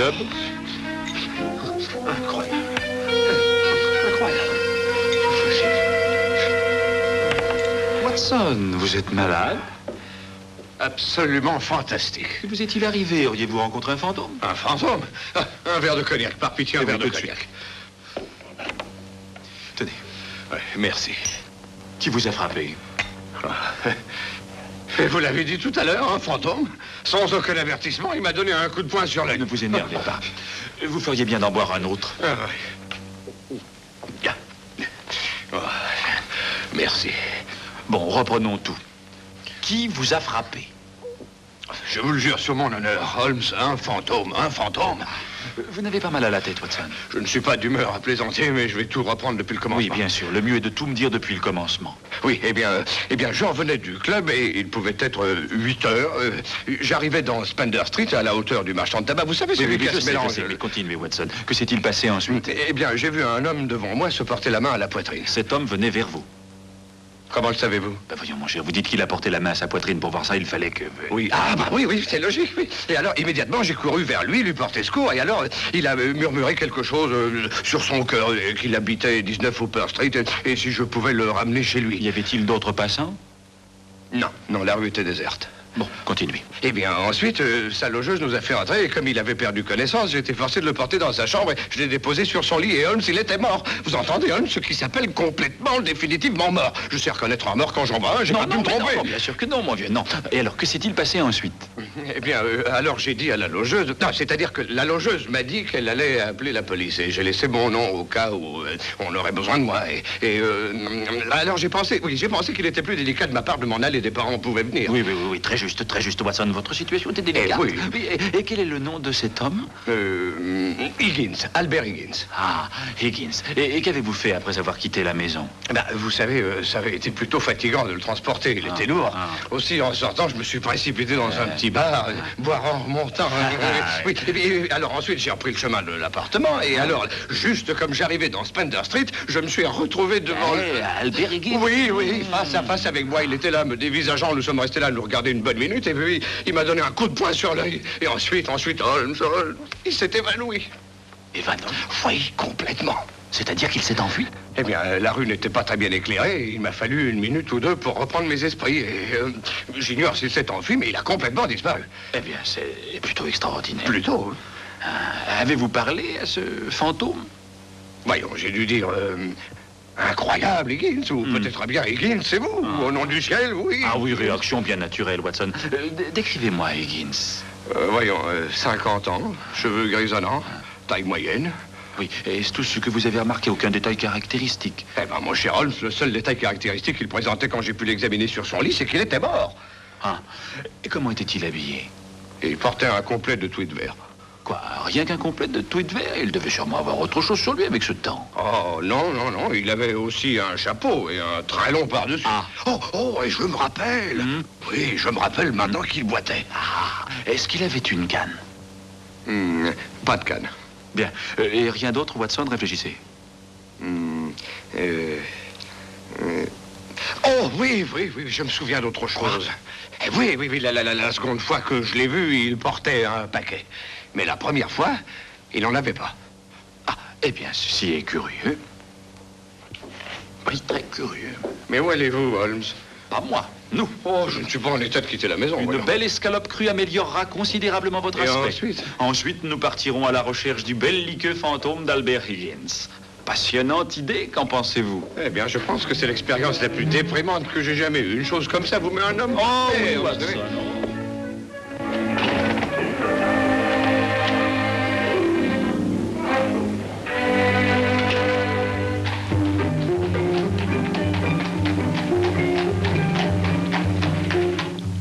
club. Incroyable. Incroyable. Watson, vous êtes malade? Absolument fantastique. Que vous est-il arrivé? Auriez-vous rencontré un fantôme? Un fantôme? Ah, un verre de cognac, par pitié, un verre de cognac. Tenez. Ouais, merci. Qui vous a frappé? Et vous l'avez dit tout à l'heure, un fantôme. Sans aucun avertissement, il m'a donné un coup de poing sur l'œil. Ne vous énervez pas. Vous feriez bien d'en boire un autre. Ah, oui. Oh, merci. Bon, reprenons tout. Qui vous a frappé? Je vous le jure sur mon honneur, Holmes, un fantôme, un fantôme. Vous n'avez pas mal à la tête, Watson. Je ne suis pas d'humeur à plaisanter, mais je vais tout reprendre depuis le commencement. Oui, bien sûr. Le mieux est de tout me dire depuis le commencement. Oui, eh bien, je revenais du club et il pouvait être 8 heures. J'arrivais dans Spender Street, à la hauteur du marchand de tabac. Vous savez, c'est lui qui se mélange. Mais continuez, Watson. Que s'est-il passé ensuite? Eh bien, j'ai vu un homme devant moi se porter la main à la poitrine. Cet homme venait vers vous. Comment le savez-vous? Ben voyons, mon cher, vous dites qu'il a porté la main à sa poitrine. Pour voir ça, il fallait que... Oui, oui, c'est logique, oui. Et alors, immédiatement, j'ai couru vers lui porter secours. Et alors, il a murmuré quelque chose sur son cœur, qu'il habitait 19 Hooper Street, et si je pouvais le ramener chez lui. Y avait-il d'autres passants? Non, la rue était déserte. Bon, continuez. Eh bien, ensuite, sa logeuse nous a fait entrer, et comme il avait perdu connaissance, j'ai été forcé de le porter dans sa chambre, et je l'ai déposé sur son lit, et Holmes, il était mort. Vous entendez, Holmes, ce qui s'appelle complètement, définitivement mort. Je sais reconnaître un mort quand j'en vois un, j'ai pas pu me tromper. Non, bien sûr que non, mon vieux, non. Et alors, que s'est-il passé ensuite? Eh bien, alors j'ai dit à la logeuse... Non, c'est-à-dire que la logeuse m'a dit qu'elle allait appeler la police, et j'ai laissé mon nom au cas où on aurait besoin de moi, alors j'ai pensé qu'il était plus délicat de ma part de m'en aller, des parents pouvaient venir. Oui, très juste, Watson. Votre situation était délicate. Oui. Et quel est le nom de cet homme? Higgins, Albert Higgins. Ah, Higgins. Et qu'avez-vous fait après avoir quitté la maison? Ben, vous savez, ça avait été plutôt fatigant de le transporter. Il était lourd. Aussi, en sortant, je me suis précipité dans un petit bar, boire en remontant. Oui, et alors ensuite, j'ai repris le chemin de l'appartement. Et alors, juste comme j'arrivais dans Spender Street, je me suis retrouvé devant... Albert Higgins? Oui, face à face avec moi. Il était là, me dévisageant. Nous sommes restés là, nous regarder une bonne minute. Et puis, il m'a donné un coup de poing sur l'œil. Et ensuite, Holmes, il s'est évanoui. Évanoui? Oui, complètement. C'est-à-dire qu'il s'est enfui? Eh bien, la rue n'était pas très bien éclairée. Il m'a fallu une minute ou deux pour reprendre mes esprits. Et j'ignore s'il s'est enfui, mais il a complètement disparu. Eh bien, c'est plutôt extraordinaire. Plutôt. Avez-vous parlé à ce fantôme? Voyons, j'ai dû dire... incroyable, Higgins, ou peut-être bien Higgins, c'est vous, au nom du ciel, oui. Ah oui, réaction bien naturelle, Watson. Décrivez-moi Higgins. Voyons, 50 ans, cheveux grisonnants, taille moyenne. Oui, est-ce tout ce que vous avez remarqué? Aucun détail caractéristique? Eh ben, mon cher Holmes, le seul détail caractéristique qu'il présentait quand j'ai pu l'examiner sur son lit, c'est qu'il était mort. Ah, et comment était-il habillé? Il portait un complet de tweed vert. Quoi, rien qu'un complet de tweed vert? Il devait sûrement avoir autre chose sur lui avec ce temps. Oh, non, il avait aussi un chapeau et un très long par-dessus. Ah. Oh, et je me rappelle. Oui, je me rappelle maintenant qu'il boitait. Ah, est-ce qu'il avait une canne? Pas de canne. Bien, et rien d'autre, Watson, réfléchissez. Oh, oui, je me souviens d'autre chose. Oui, la seconde fois que je l'ai vu, il portait un paquet. Mais la première fois, il n'en avait pas. Ah, eh bien, ceci est curieux. Oui, très curieux. Mais où allez-vous, Holmes? Pas moi, nous. Oh, je ne suis pas en état de quitter la maison. Une belle escalope crue améliorera considérablement votre aspect. Ensuite, nous partirons à la recherche du belliqueux fantôme d'Albert Higgins. Passionnante idée, qu'en pensez-vous? Eh bien, je pense que c'est l'expérience la plus déprimante que j'ai jamais eue. Une chose comme ça vous met un homme... Oh, oui, Watson.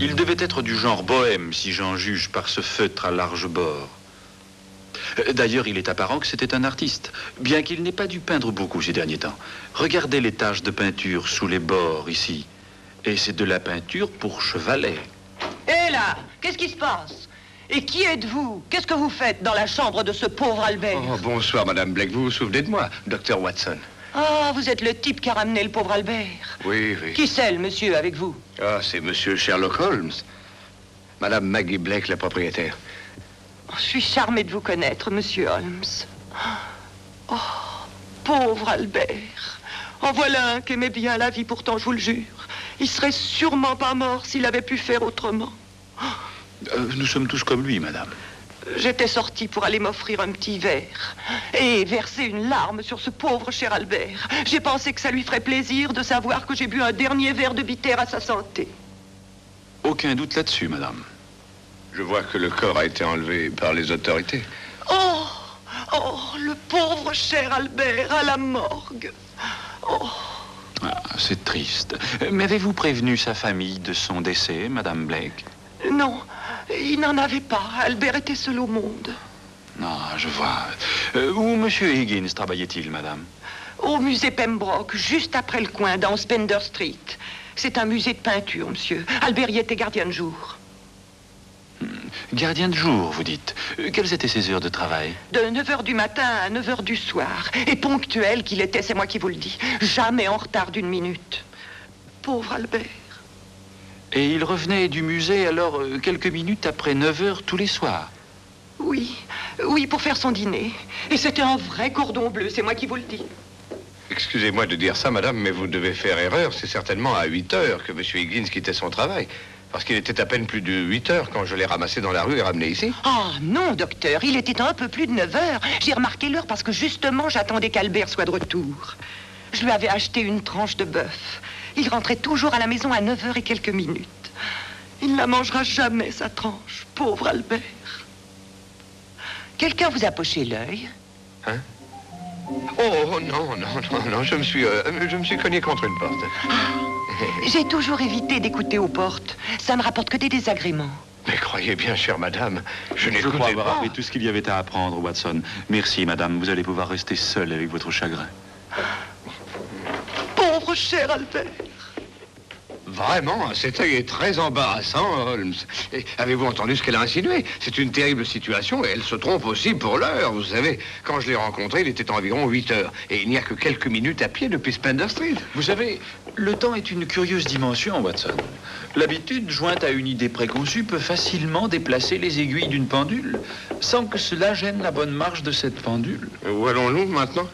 Il devait être du genre bohème, si j'en juge par ce feutre à large bord. D'ailleurs, il est apparent que c'était un artiste, bien qu'il n'ait pas dû peindre beaucoup ces derniers temps. Regardez les taches de peinture sous les bords, ici. Et c'est de la peinture pour chevalet. Hé là, qu'est-ce qui se passe? Et qui êtes-vous? Qu'est-ce que vous faites dans la chambre de ce pauvre Albert? Oh, bonsoir, Madame Blake. Vous vous souvenez de moi, Dr. Watson? Ah, vous êtes le type qui a ramené le pauvre Albert. Oui. Qui c'est, le monsieur, avec vous? Ah, c'est Monsieur Sherlock Holmes. Madame Maggie Blake, la propriétaire. Je suis charmée de vous connaître, monsieur Holmes. Oh, pauvre Albert. En voilà un qui aimait bien la vie, pourtant, je vous le jure. Il serait sûrement pas mort s'il avait pu faire autrement. Nous sommes tous comme lui, madame. J'étais sortie pour aller m'offrir un petit verre et verser une larme sur ce pauvre cher Albert. J'ai pensé que ça lui ferait plaisir de savoir que j'ai bu un dernier verre de bitter à sa santé. Aucun doute là-dessus, madame. Je vois que le corps a été enlevé par les autorités. Oh, oh, le pauvre cher Albert à la morgue. Oh. Ah, c'est triste. Mais avez-vous prévenu sa famille de son décès, madame Blake? Non, il n'en avait pas. Albert était seul au monde. Non, je vois. Où monsieur Higgins travaillait-il, madame? Au musée Pembroke, juste après le coin, dans Spender Street. C'est un musée de peinture, monsieur. Albert y était gardien de jour. Gardien de jour, vous dites. Quelles étaient ses heures de travail? De 9h du matin à 9h du soir. Et ponctuel qu'il était, c'est moi qui vous le dis. Jamais en retard d'une minute. Pauvre Albert. Et il revenait du musée alors quelques minutes après 9h tous les soirs? Oui, oui, pour faire son dîner. Et c'était un vrai cordon bleu, c'est moi qui vous le dis. Excusez-moi de dire ça, madame, mais vous devez faire erreur. C'est certainement à 8 heures que M. Higgins quittait son travail. Parce qu'il était à peine plus de 8 heures quand je l'ai ramassé dans la rue et ramené ici. Ah non, docteur, il était un peu plus de 9 heures. J'ai remarqué l'heure parce que justement, j'attendais qu'Albert soit de retour. Je lui avais acheté une tranche de bœuf. Il rentrait toujours à la maison à 9h et quelques minutes. Il ne la mangera jamais, sa tranche. Pauvre Albert. Quelqu'un vous a poché l'œil? Hein? Oh, non, je me suis cogné contre une porte. J'ai toujours évité d'écouter aux portes. Ça ne rapporte que des désagréments. Mais croyez bien, chère madame, je crois n'écoutais avoir pas. appris tout ce qu'il y avait à apprendre, Watson. Merci, madame. Vous allez pouvoir rester seule avec votre chagrin. Pauvre cher Albert. Vraiment, cet œil est très embarrassant, Holmes. Et avez-vous entendu ce qu'elle a insinué? C'est une terrible situation et elle se trompe aussi pour l'heure. Vous savez, quand je l'ai rencontré, il était environ 8 heures. Et il n'y a que quelques minutes à pied depuis Spender Street. Vous savez, le temps est une curieuse dimension, Watson. L'habitude, jointe à une idée préconçue, peut facilement déplacer les aiguilles d'une pendule, sans que cela gêne la bonne marche de cette pendule. Où allons-nous maintenant?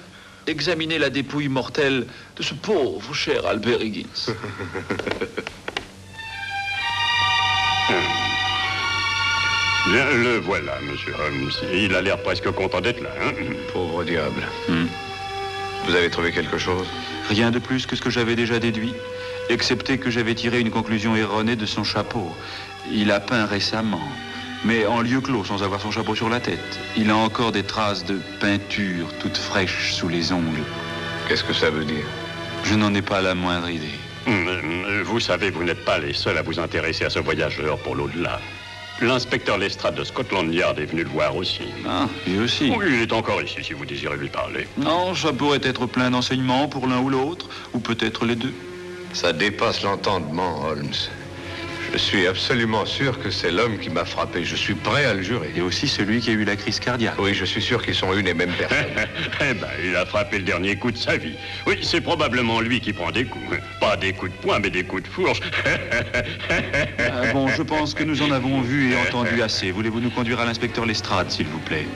Examiner la dépouille mortelle de ce pauvre cher Albert Higgins. Bien, le voilà, monsieur Holmes. Il a l'air presque content d'être là, hein? Pauvre diable. Vous avez trouvé quelque chose? Rien de plus que ce que j'avais déjà déduit, excepté que j'avais tiré une conclusion erronée de son chapeau. Il a peint récemment, mais en lieu clos, sans avoir son chapeau sur la tête. Il a encore des traces de peinture toutes fraîches sous les ongles. Qu'est-ce que ça veut dire? Je n'en ai pas la moindre idée. Vous savez, vous n'êtes pas les seuls à vous intéresser à ce voyageur pour l'au-delà. L'inspecteur Lestrade de Scotland Yard est venu le voir aussi. Ah, lui aussi. Oui, il est encore ici, si vous désirez lui parler. Non, ça pourrait être plein d'enseignements pour l'un ou l'autre, ou peut-être les deux. Ça dépasse l'entendement, Holmes. Je suis absolument sûr que c'est l'homme qui m'a frappé. Je suis prêt à le jurer. Et aussi celui qui a eu la crise cardiaque. Oui, je suis sûr qu'ils sont une et même personne. Eh ben, il a frappé le dernier coup de sa vie. Oui, c'est probablement lui qui prend des coups. Pas des coups de poing, mais des coups de fourche. Bon, je pense que nous en avons vu et entendu assez. Voulez-vous nous conduire à l'inspecteur Lestrade, s'il vous plaît?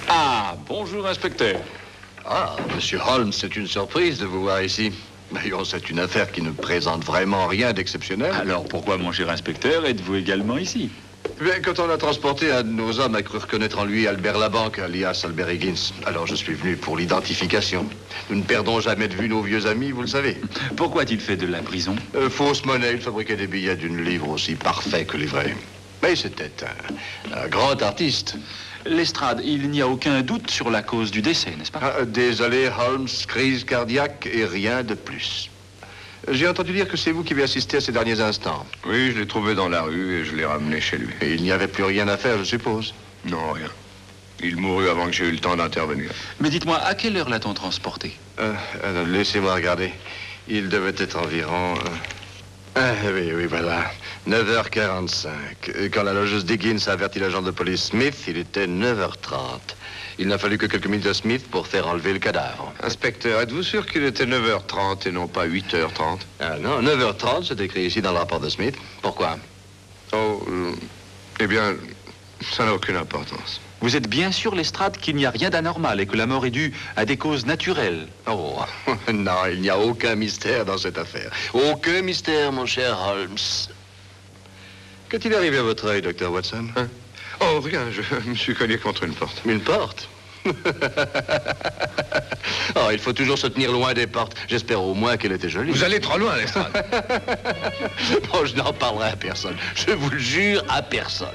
Ah, bonjour, inspecteur. Ah, monsieur Holmes, c'est une surprise de vous voir ici. D'ailleurs, c'est une affaire qui ne présente vraiment rien d'exceptionnel. Alors, pourquoi, mon cher inspecteur, êtes-vous également ici? Bien, quand on a transporté un de nos hommes, a cru reconnaître en lui Albert Labanque, alias Albert Higgins. Alors, je suis venu pour l'identification. Nous ne perdons jamais de vue nos vieux amis, vous le savez. Pourquoi a-t-il fait de la prison? Fausse monnaie, il fabriquait des billets d'une livre aussi parfaits que les vrais. Mais c'était un grand artiste. Lestrade, il n'y a aucun doute sur la cause du décès, n'est-ce pas? Désolé, Holmes, crise cardiaque et rien de plus. J'ai entendu dire que c'est vous qui avez assisté à ces derniers instants. Oui, je l'ai trouvé dans la rue et je l'ai ramené chez lui. Et il n'y avait plus rien à faire, je suppose. Non, rien. Il mourut avant que j'ai eu le temps d'intervenir. Mais dites-moi, à quelle heure l'a-t-on transporté? Laissez-moi regarder. Il devait être environ... oui, voilà. 9h45. Quand la logeuse Diggins a averti l'agent de police Smith, il était 9h30. Il n'a fallu que quelques minutes à Smith pour faire enlever le cadavre. Inspecteur, êtes-vous sûr qu'il était 9h30 et non pas 8h30? Ah non, 9h30, c'est écrit ici dans le rapport de Smith. Pourquoi? Oh, eh bien, ça n'a aucune importance. Vous êtes bien sûr, Lestrade, qu'il n'y a rien d'anormal et que la mort est due à des causes naturelles? Oh, non, il n'y a aucun mystère dans cette affaire. Aucun mystère, mon cher Holmes. Qu'est-il arrivé à votre œil, Dr. Watson? Hein? Oh, rien, je me suis cogné contre une porte. Une porte? Oh, il faut toujours se tenir loin des portes. J'espère au moins qu'elle était jolie. Vous allez trop loin, Lestrade. Oh, je n'en parlerai à personne. Je vous le jure, à personne.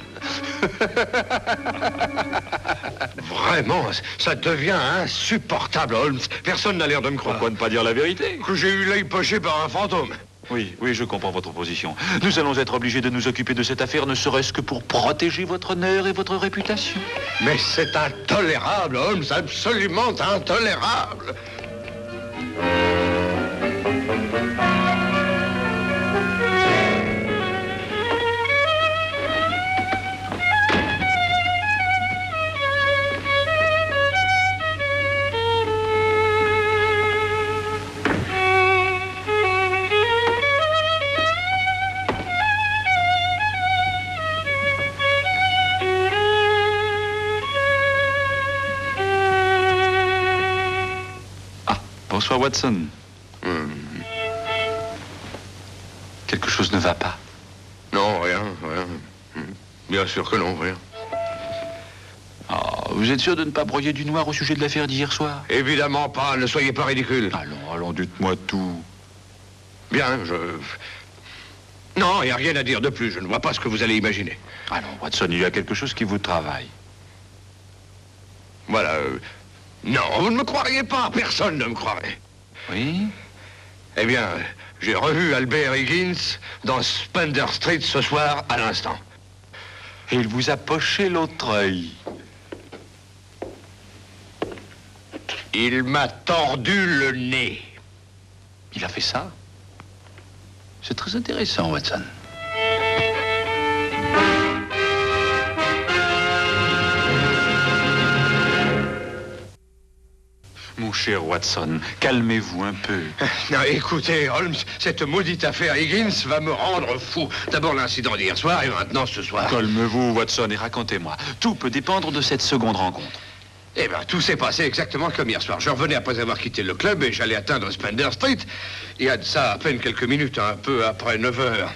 Vraiment, ça devient insupportable, Holmes. Personne n'a l'air de me croire. Pourquoi ne pas dire la vérité? Que j'ai eu l'œil poché par un fantôme. Oui, je comprends votre position. Nous allons être obligés de nous occuper de cette affaire, ne serait-ce que pour protéger votre honneur et votre réputation. Mais c'est intolérable, Holmes, absolument intolérable. Bonsoir, Watson. Quelque chose ne va pas? Non, rien. Bien sûr que non, rien. Vous êtes sûr de ne pas broyer du noir au sujet de l'affaire d'hier soir? Évidemment pas, ne soyez pas ridicule. Allons, dites-moi tout. Bien, Non, il n'y a rien à dire de plus, je ne vois pas ce que vous allez imaginer. Allons, Watson, il y a quelque chose qui vous travaille. Voilà, Non, vous ne me croiriez pas, personne ne me croirait. Oui? Eh bien, j'ai revu Albert Higgins dans Spender Street ce soir à l'instant. Et il vous a poché l'autre œil. Il m'a tordu le nez. Il a fait ça? C'est très intéressant, Watson. Mon cher Watson, calmez-vous un peu. Non, écoutez, Holmes, cette maudite affaire Higgins va me rendre fou. D'abord l'incident d'hier soir et maintenant ce soir. Calmez-vous, Watson, et racontez-moi. Tout peut dépendre de cette seconde rencontre. Eh bien, tout s'est passé exactement comme hier soir. Je revenais après avoir quitté le club et j'allais atteindre Spender Street. Il y a de ça à peine quelques minutes, un peu après 9 heures.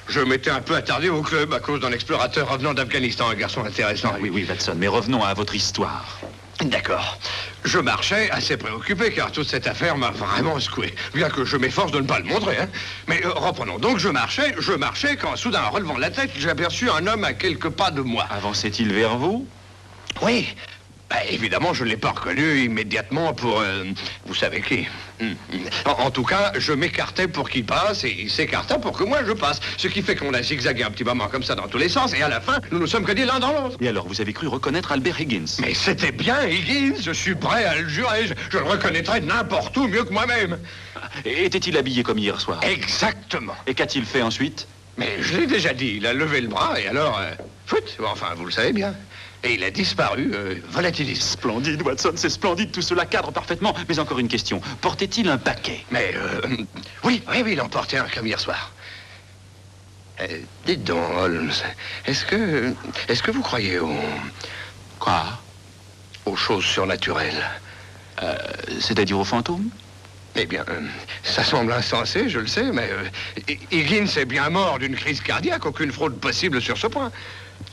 Je m'étais un peu attardé au club à cause d'un explorateur revenant d'Afghanistan, un garçon intéressant. Oui, Watson, mais revenons à votre histoire. D'accord. Je marchais assez préoccupé car toute cette affaire m'a vraiment secoué. Bien que je m'efforce de ne pas le montrer, hein. Mais reprenons. Donc je marchais quand soudain, en relevant la tête, j'ai aperçu un homme à quelques pas de moi. Avançait-il vers vous? Oui. Évidemment, je ne l'ai pas reconnu immédiatement pour... vous savez qui. En tout cas, je m'écartais pour qu'il passe et il s'écarta pour que moi je passe. Ce qui fait qu'on a zigzagué un petit moment comme ça dans tous les sens et à la fin, nous nous sommes connus l'un dans l'autre. Et alors, vous avez cru reconnaître Albert Higgins? Mais c'était bien Higgins, je suis prêt à le jurer. Je le reconnaîtrais n'importe où mieux que moi-même. Était-il habillé comme hier soir? Exactement. Et qu'a-t-il fait ensuite? Mais je l'ai déjà dit, il a levé le bras et alors... foot, enfin, vous le savez bien. Et il a disparu, volatilisé. Splendide, Watson, c'est splendide, tout cela cadre parfaitement. Mais encore une question, portait-il un paquet? Mais, oui, il en portait un comme hier soir. Dites donc, Holmes, est-ce que vous croyez Quoi? Aux choses surnaturelles? C'est-à-dire aux fantômes? Eh bien, ça semble insensé, je le sais, mais Higgins est bien mort d'une crise cardiaque, aucune fraude possible sur ce point.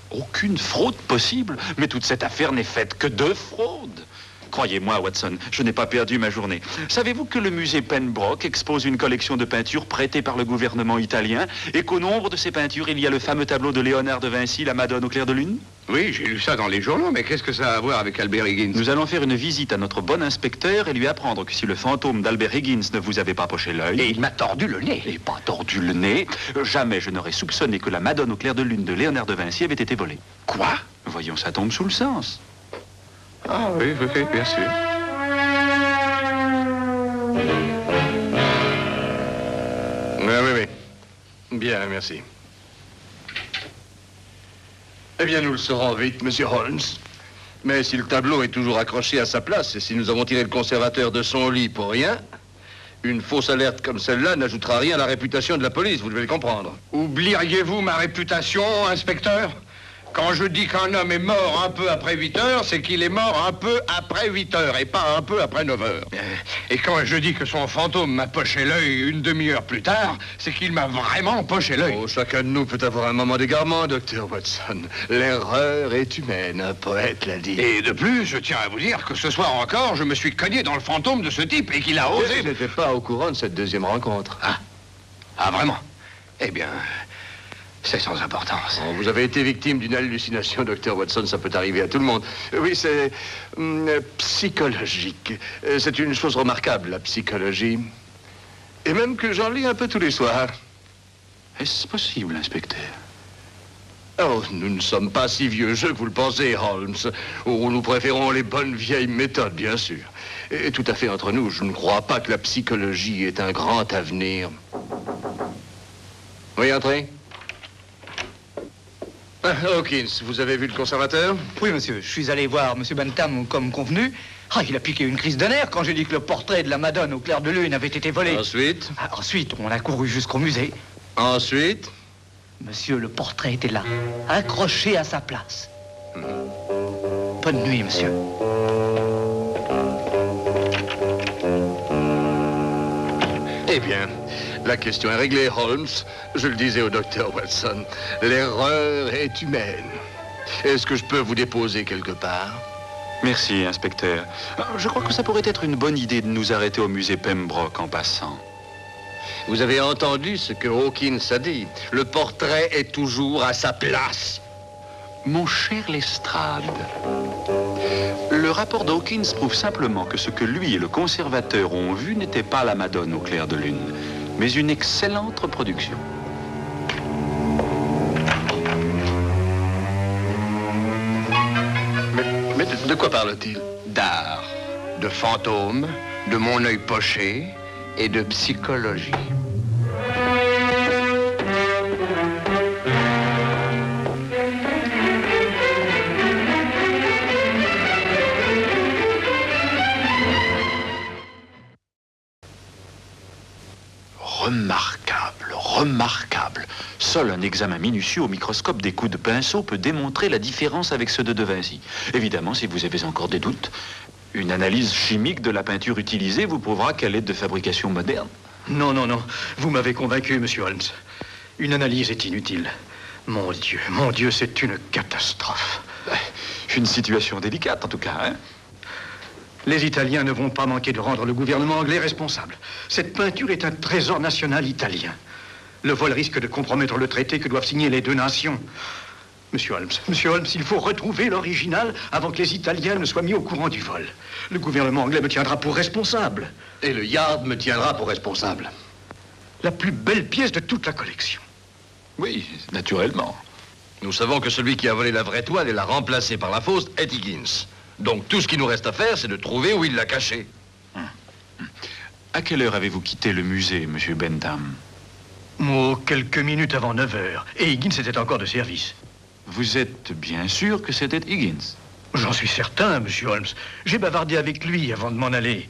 Aucune fraude possible? Mais toute cette affaire n'est faite que de fraude. Croyez-moi, Watson, je n'ai pas perdu ma journée. Savez-vous que le musée Pembroke expose une collection de peintures prêtées par le gouvernement italien et qu'au nombre de ces peintures, il y a le fameux tableau de Léonard de Vinci, La Madone au clair de lune? Oui, j'ai lu ça dans les journaux, mais qu'est-ce que ça a à voir avec Albert Higgins? Nous allons faire une visite à notre bon inspecteur et lui apprendre que si le fantôme d'Albert Higgins ne vous avait pas poché l'œil... Et il m'a tordu le nez. Et pas tordu le nez, jamais je n'aurais soupçonné que la Madone au clair de lune de Léonard de Vinci avait été volée. Quoi? Voyons, ça tombe sous le sens. Ah oui, bien sûr. Oui. Bien, merci. Eh bien, nous le saurons vite, monsieur Holmes. Mais si le tableau est toujours accroché à sa place et si nous avons tiré le conservateur de son lit pour rien, une fausse alerte comme celle-là n'ajoutera rien à la réputation de la police, vous devez le comprendre. Oublieriez-vous ma réputation, inspecteur? Quand je dis qu'un homme est mort un peu après 8 heures, c'est qu'il est mort un peu après 8 heures et pas un peu après 9 heures. Et quand je dis que son fantôme m'a poché l'œil une demi-heure plus tard, c'est qu'il m'a vraiment poché l'œil. Oh, chacun de nous peut avoir un moment d'égarement, docteur Watson. L'erreur est humaine, un poète l'a dit. Et de plus, je tiens à vous dire que ce soir encore, je me suis cogné dans le fantôme de ce type et qu'il a osé... Je n'étais pas au courant de cette deuxième rencontre. Ah, vraiment? Eh bien... c'est sans importance. Oh, vous avez été victime d'une hallucination, docteur Watson, ça peut arriver à tout le monde. Oui, c'est psychologique. C'est une chose remarquable, la psychologie. Et même que j'en lis un peu tous les soirs. Est-ce possible, inspecteur? Oh, nous ne sommes pas si vieux jeux que vous le pensez, Holmes. Oh, nous préférons les bonnes vieilles méthodes, bien sûr. Et tout à fait entre nous, je ne crois pas que la psychologie ait un grand avenir. Oui, entrez. Hawkins, vous avez vu le conservateur? Oui, monsieur. Je suis allé voir monsieur Bentham comme convenu. Ah, il a piqué une crise de nerfs quand j'ai dit que le portrait de la Madone au clair de lune avait été volé. Ensuite? Ensuite, on a couru jusqu'au musée. Ensuite? Monsieur, le portrait était là, accroché à sa place. Bonne nuit, monsieur. Eh bien, la question est réglée, Holmes. Je le disais au docteur Watson, l'erreur est humaine. Est-ce que je peux vous déposer quelque part? Merci, inspecteur. Je crois que ça pourrait être une bonne idée de nous arrêter au musée Pembroke en passant. Vous avez entendu ce que Hawkins a dit. Le portrait est toujours à sa place. Mon cher Lestrade, le rapport d'Hawkins prouve simplement que ce que lui et le conservateur ont vu n'était pas la Madone au clair de lune, mais une excellente reproduction. Mais de quoi parle-t-il? D'art, de fantômes, de mon œil poché et de psychologie. Remarquable, remarquable. Seul un examen minutieux au microscope des coups de pinceau peut démontrer la différence avec ceux de De Vinci. Évidemment, si vous avez encore des doutes, une analyse chimique de la peinture utilisée vous prouvera qu'elle est de fabrication moderne. Non, non, non. Vous m'avez convaincu, monsieur Holmes. Une analyse est inutile. Mon Dieu, c'est une catastrophe. Une situation délicate, en tout cas, hein? Les Italiens ne vont pas manquer de rendre le gouvernement anglais responsable. Cette peinture est un trésor national italien. Le vol risque de compromettre le traité que doivent signer les deux nations. Monsieur Holmes, il faut retrouver l'original avant que les Italiens ne soient mis au courant du vol. Le gouvernement anglais me tiendra pour responsable. Et le Yard me tiendra pour responsable. La plus belle pièce de toute la collection. Oui, naturellement. Nous savons que celui qui a volé la vraie toile et l'a remplacée par la fausse est Higgins. Donc tout ce qui nous reste à faire, c'est de trouver où il l'a cachée. À quelle heure avez-vous quitté le musée, monsieur Bentham? Oh, quelques minutes avant 9 heures. Et Higgins était encore de service. Vous êtes bien sûr que c'était Higgins? J'en suis certain, monsieur Holmes. J'ai bavardé avec lui avant de m'en aller.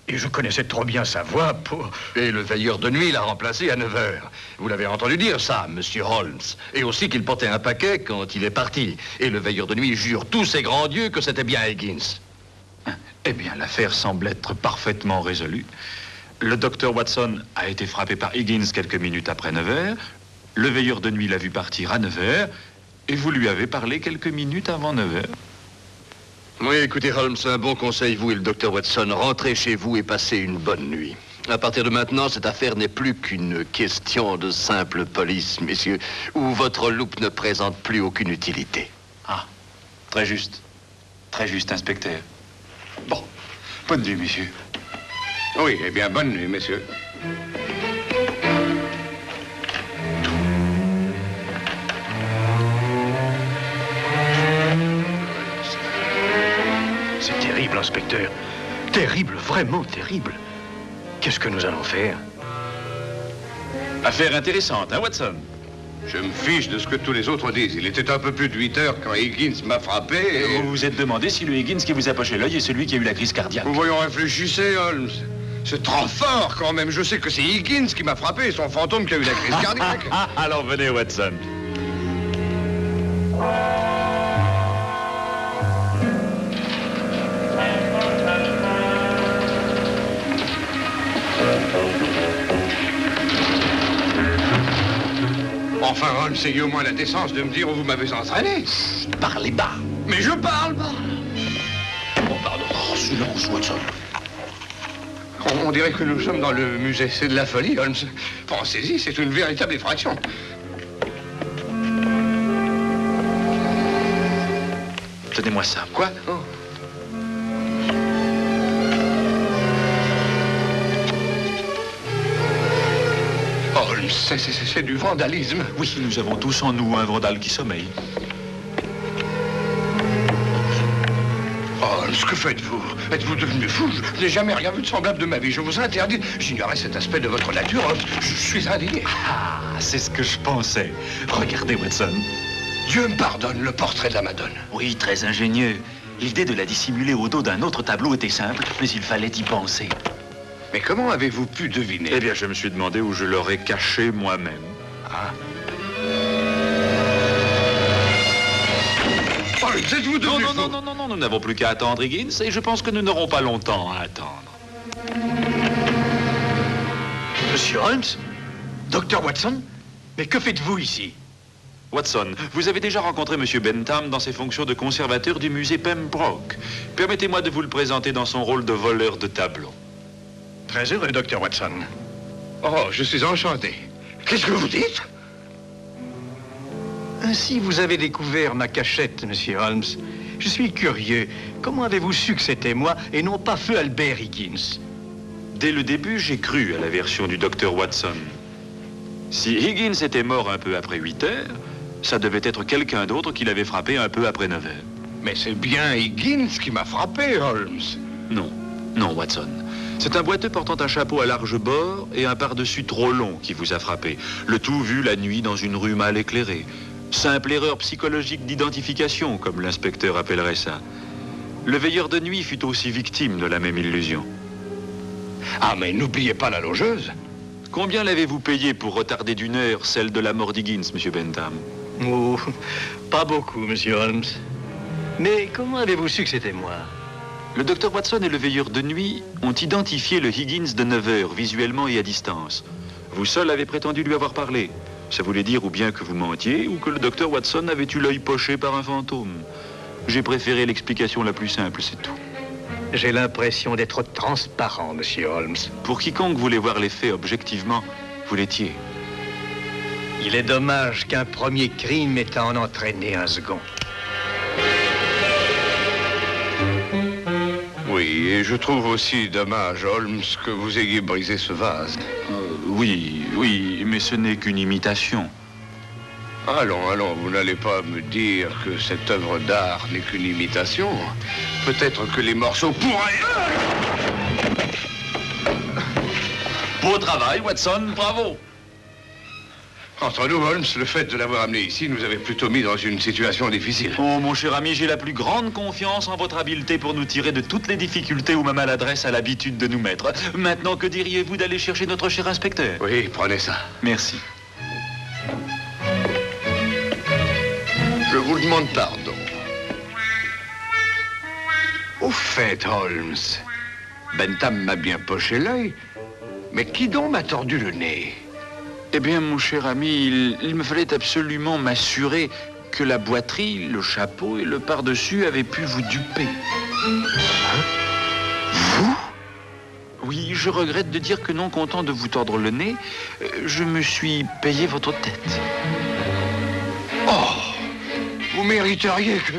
Et je connaissais trop bien sa voix pour... Et le veilleur de nuit l'a remplacé à 9 heures. Vous l'avez entendu dire ça, monsieur Holmes. Et aussi qu'il portait un paquet quand il est parti. Et le veilleur de nuit jure tous ses grands dieux que c'était bien Higgins. Eh bien, l'affaire semble être parfaitement résolue. Le docteur Watson a été frappé par Higgins quelques minutes après 9 heures. Le veilleur de nuit l'a vu partir à 9 heures. Et vous lui avez parlé quelques minutes avant 9 heures. Oui, écoutez, Holmes, un bon conseil, vous et le docteur Watson, rentrez chez vous et passez une bonne nuit. À partir de maintenant, cette affaire n'est plus qu'une question de simple police, messieurs, où votre loupe ne présente plus aucune utilité. Ah, très juste. Très juste, inspecteur. Bon, bonne nuit, messieurs. Oui, eh bien, bonne nuit, messieurs. C'est terrible, inspecteur. Terrible, vraiment terrible. Qu'est-ce que nous allons faire? Affaire intéressante, hein, Watson? Je me fiche de ce que tous les autres disent. Il était un peu plus de 8 heures quand Higgins m'a frappé et... Vous vous êtes demandé si le Higgins qui vous a poché l'œil est celui qui a eu la crise cardiaque. Vous voyons, réfléchissez, Holmes. C'est trop fort, quand même. Je sais que c'est Higgins qui m'a frappé et son fantôme qui a eu la crise cardiaque. Alors venez, Watson. Enfin, Holmes, ayez au moins la décence de me dire où vous m'avez entraîné. Parlez bas. Mais je parle pas. Oh, pardon. Oh, silence, Watson. On dirait que nous sommes dans le musée. C'est de la folie, Holmes. Pensez-y, c'est une véritable effraction. Tenez-moi ça. Quoi? Oh. Holmes, c'est du vandalisme. Oui, nous avons tous en nous un vandale qui sommeille. Holmes, que faites-vous? Êtes-vous devenu fou? Je n'ai jamais rien vu de semblable de ma vie. Je vous interdis. J'ignorais cet aspect de votre nature, Holmes. Je suis indigné. Ah, c'est ce que je pensais. Regardez, Watson. Dieu me pardonne, le portrait de la Madone. Oui, très ingénieux. L'idée de la dissimuler au dos d'un autre tableau était simple, mais il fallait y penser. Mais comment avez-vous pu deviner? Eh bien, je me suis demandé où je l'aurais caché moi-même. Ah. Holmes, êtes-vous devenu fou? Non, nous n'avons plus qu'à attendre, Higgins, et je pense que nous n'aurons pas longtemps à attendre. Monsieur Holmes? Docteur Watson? Mais que faites-vous ici? Watson, vous avez déjà rencontré M. Bentham dans ses fonctions de conservateur du musée Pembroke. Permettez-moi de vous le présenter dans son rôle de voleur de tableaux. Très heureux, Docteur Watson. Oh, je suis enchanté. Qu'est-ce que vous dites? Ainsi, vous avez découvert ma cachette, Monsieur Holmes. Je suis curieux. Comment avez-vous su que c'était moi et non pas feu Albert Higgins? Dès le début, j'ai cru à la version du docteur Watson. Si Higgins était mort un peu après 8 heures, ça devait être quelqu'un d'autre qui l'avait frappé un peu après 9 heures. Mais c'est bien Higgins qui m'a frappé, Holmes. Non, Watson. C'est un boiteux portant un chapeau à large bord et un pardessus trop long qui vous a frappé. Le tout vu la nuit dans une rue mal éclairée. Simple erreur psychologique d'identification, comme l'inspecteur appellerait ça. Le veilleur de nuit fut aussi victime de la même illusion. Ah, mais n'oubliez pas la logeuse. Combien l'avez-vous payé pour retarder d'une heure celle de la mort d'Higgins, Monsieur Bentham? Oh, pas beaucoup, Monsieur Holmes. Mais comment avez-vous su que c'était moi? Le docteur Watson et le veilleur de nuit ont identifié le Higgins de 9 heures, visuellement et à distance. Vous seul avez prétendu lui avoir parlé. Ça voulait dire ou bien que vous mentiez, ou que le docteur Watson avait eu l'œil poché par un fantôme. J'ai préféré l'explication la plus simple, c'est tout. J'ai l'impression d'être transparent, Monsieur Holmes. Pour quiconque voulait voir les faits objectivement, vous l'étiez. Il est dommage qu'un premier crime ait à en entraîner un second. Oui, et je trouve aussi dommage, Holmes, que vous ayez brisé ce vase. Oui, mais ce n'est qu'une imitation. Allons, vous n'allez pas me dire que cette œuvre d'art n'est qu'une imitation. Peut-être que les morceaux pourraient... Beau travail, Watson, bravo. Entre nous, Holmes, le fait de l'avoir amené ici nous avait plutôt mis dans une situation difficile. Oh, mon cher ami, j'ai la plus grande confiance en votre habileté pour nous tirer de toutes les difficultés où ma maladresse a l'habitude de nous mettre. Maintenant, que diriez-vous d'aller chercher notre cher inspecteur? Oui, prenez ça. Merci. Je vous demande pardon. Au fait, Holmes, Bentham m'a bien poché l'œil, mais qui donc m'a tordu le nez? Eh bien, mon cher ami, il me fallait absolument m'assurer que la boiterie, le chapeau et le pardessus avaient pu vous duper. Hein? Vous? Oui, je regrette de dire que non content de vous tordre le nez, je me suis payé votre tête. Oh! Vous mériteriez que...